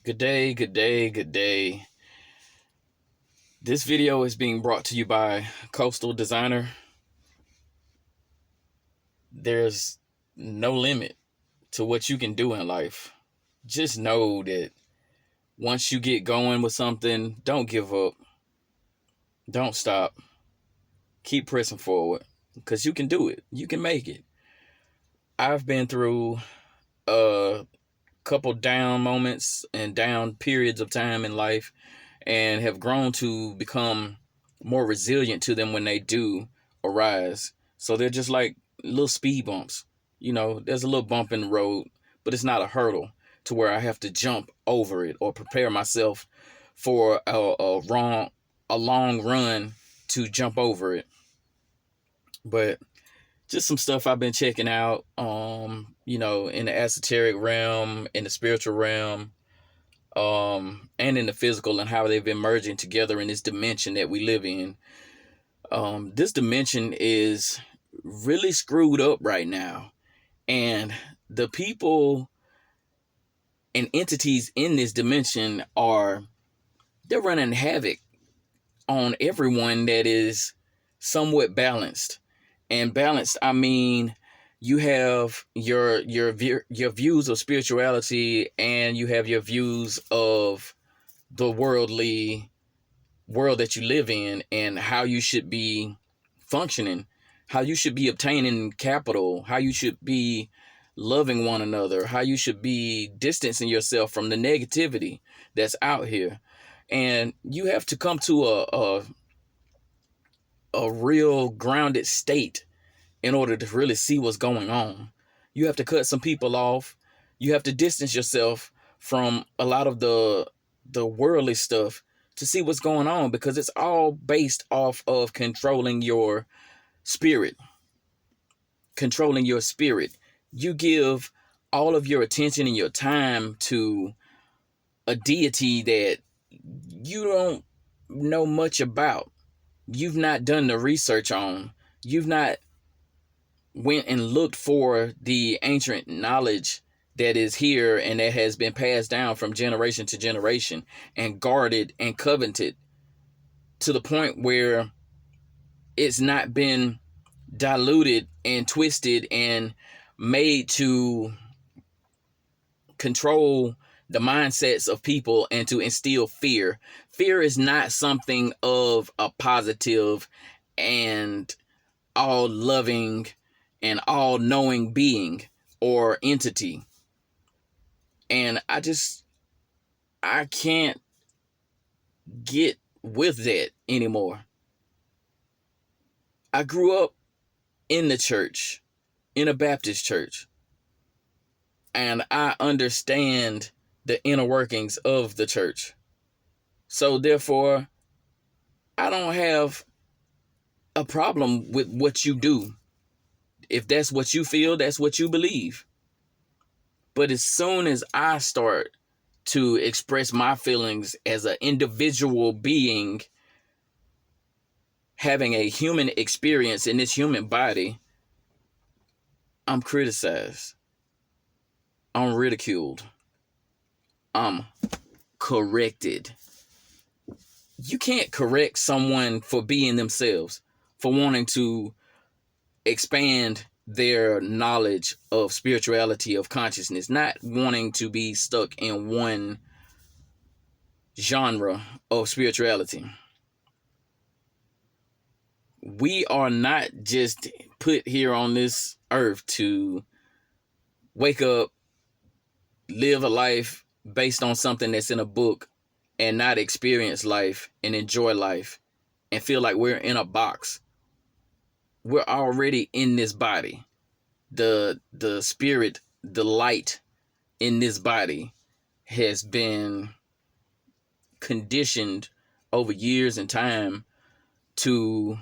Good day, good day, good day. This video is being brought to you by Coastal Designer. There's no limit to what you can do in life. Just know that once you get going with something, don't give up. Don't stop. Keep pressing forward because you can do it. You can make it. I've been through a couple down moments and down periods of time in life and have grown to become more resilient to them when they do arise. So they're just like little speed bumps. There's a little bump in the road, but it's not a hurdle to where I have to jump over it or prepare myself for a long run to jump over it. But just some stuff I've been checking out, in the esoteric realm, in the spiritual realm, and in the physical, and how they've been merging together in this dimension that we live in. This dimension is really screwed up right now, and the people and entities in this dimension they're running havoc on everyone that is somewhat balanced. And balanced, I mean, you have your views of spirituality, and you have your views of the worldly world that you live in, and how you should be functioning, how you should be obtaining capital, how you should be loving one another, how you should be distancing yourself from the negativity that's out here. And you have to come to a real grounded state in order to really see what's going on. You have to cut some people off. You have to distance yourself from a lot of the worldly stuff to see what's going on, because it's all based off of controlling your spirit. Controlling your spirit. You give all of your attention and your time to a deity that you don't know much about. You've not done the research on. You've not went and looked for the ancient knowledge that is here and that has been passed down from generation to generation and guarded and coveted to the point where it's not been diluted and twisted and made to control the mindsets of people and to instill fear. Fear is not something of a positive and all loving and all knowing being or entity. And I can't get with that anymore. I grew up in the church, in a Baptist church, and I understand the inner workings of the church. So therefore, I don't have a problem with what you do. If that's what you feel, that's what you believe. But as soon as I start to express my feelings as an individual being having a human experience in this human body, I'm criticized. I'm ridiculed. I'm corrected. You can't correct someone for being themselves, for wanting to expand their knowledge of spirituality, of consciousness, not wanting to be stuck in one genre of spirituality. We are not just put here on this earth to wake up, live a life based on something that's in a book, and not experience life and enjoy life and feel like we're in a box. We're already in this body. The spirit, the light in this body has been conditioned over years and time to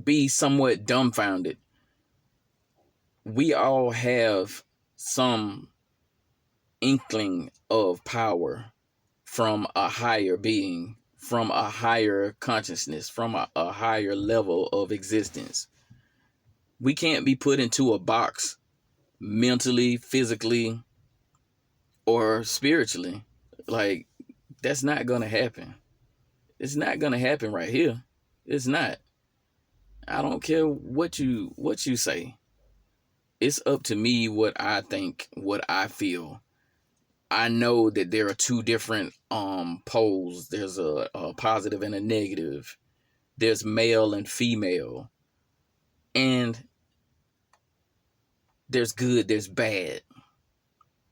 be somewhat dumbfounded. We all have some inkling of power from a higher being, from a higher consciousness, from a higher level of existence. We can't be put into a box mentally, physically, or spiritually. Like, that's not gonna happen. It's not gonna happen right here. It's not. I don't care what you say. It's up to me what I think, what I feel. I know that there are two different poles. There's a positive and a negative. There's male and female. And there's good, there's bad.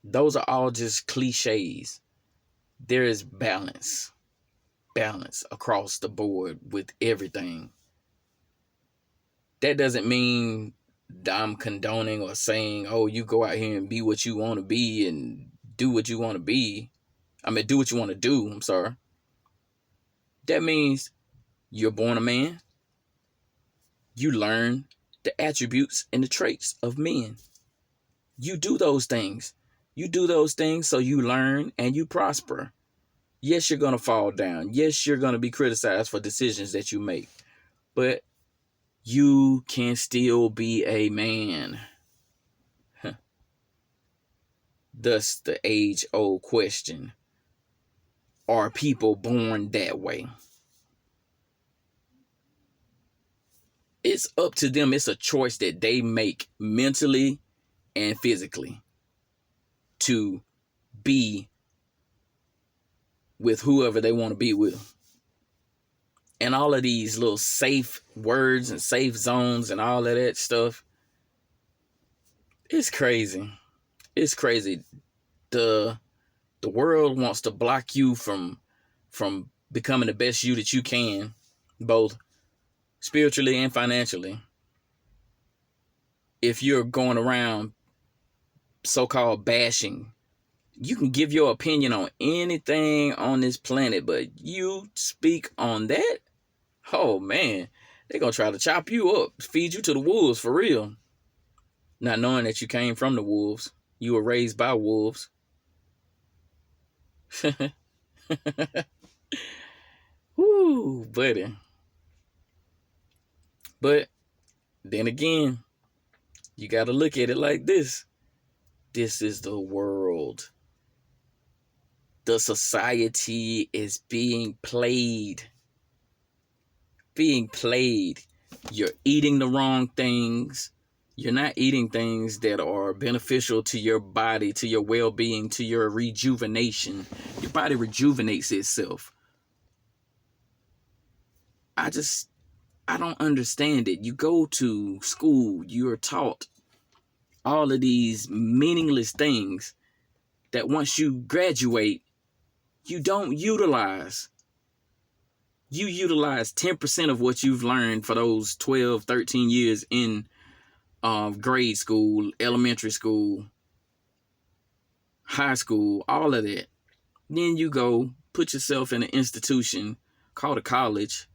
Those are all just cliches. There is balance. Balance across the board with everything. That doesn't mean that I'm condoning or saying, oh, you go out here and be what you want to be and do what you want to be. I mean, do what you want to do. I'm sorry. That means you're born a man. You learn the attributes and the traits of men. You do those things. You do those things so you learn and you prosper. Yes, you're going to fall down. Yes, you're going to be criticized for decisions that you make. But you can still be a man. Thus the age-old question. Are people born that way? It's up to them. It's a choice that they make mentally and physically to be with whoever they want to be with. And all of these little safe words and safe zones and all of that stuff, it's crazy. It's crazy. The world wants to block you from becoming the best you that you can, both spiritually and financially. If you're going around so-called bashing, you can give your opinion on anything on this planet, but you speak on that, oh man, they're going to try to chop you up, feed you to the wolves for real. Not knowing that you came from the wolves. You were raised by wolves. Woo, buddy. But then again, you got to look at it like this. This is the world. The society is being played. Being played. You're eating the wrong things. You're not eating things that are beneficial to your body, to your well-being, to your rejuvenation. Your body rejuvenates itself. I don't understand it. You go to school, you're taught all of these meaningless things that once you graduate, you don't utilize. You utilize 10% of what you've learned for those 12, 13 years in grade school, elementary school, high school, all of that. Then you go put yourself in an institution called a college.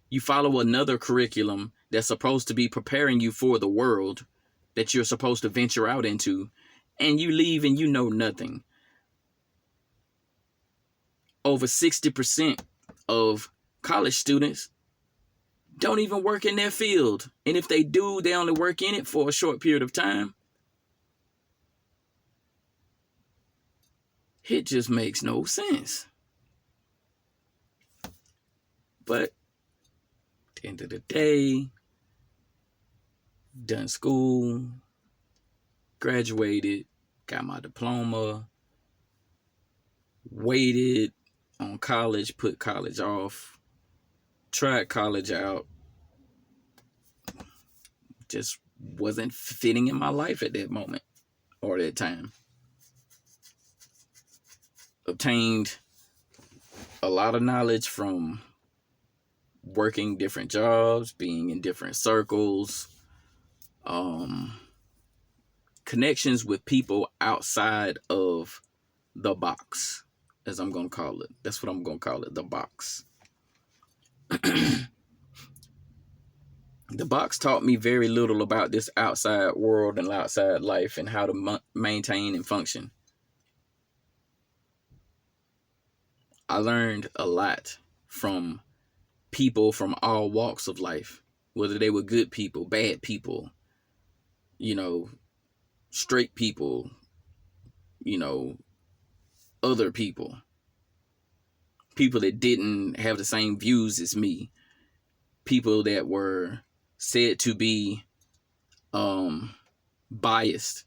You follow another curriculum that's supposed to be preparing you for the world that you're supposed to venture out into, and you leave and you know nothing. Over 60% of college students don't even work in their field. And if they do, they only work in it for a short period of time. It just makes no sense. But at the end of the day, done school, graduated, got my diploma, waited on college, put college off, tried college out, just wasn't fitting in my life at that moment or that time. Obtained a lot of knowledge from working different jobs, being in different circles, connections with people outside of the box, as I'm going to call it. That's what I'm going to call it, the box. The box taught me very little about this outside world and outside life and how to maintain and function. I learned a lot from people from all walks of life, whether they were good people, bad people, straight people, you know, other people that didn't have the same views as me, people that were said to be biased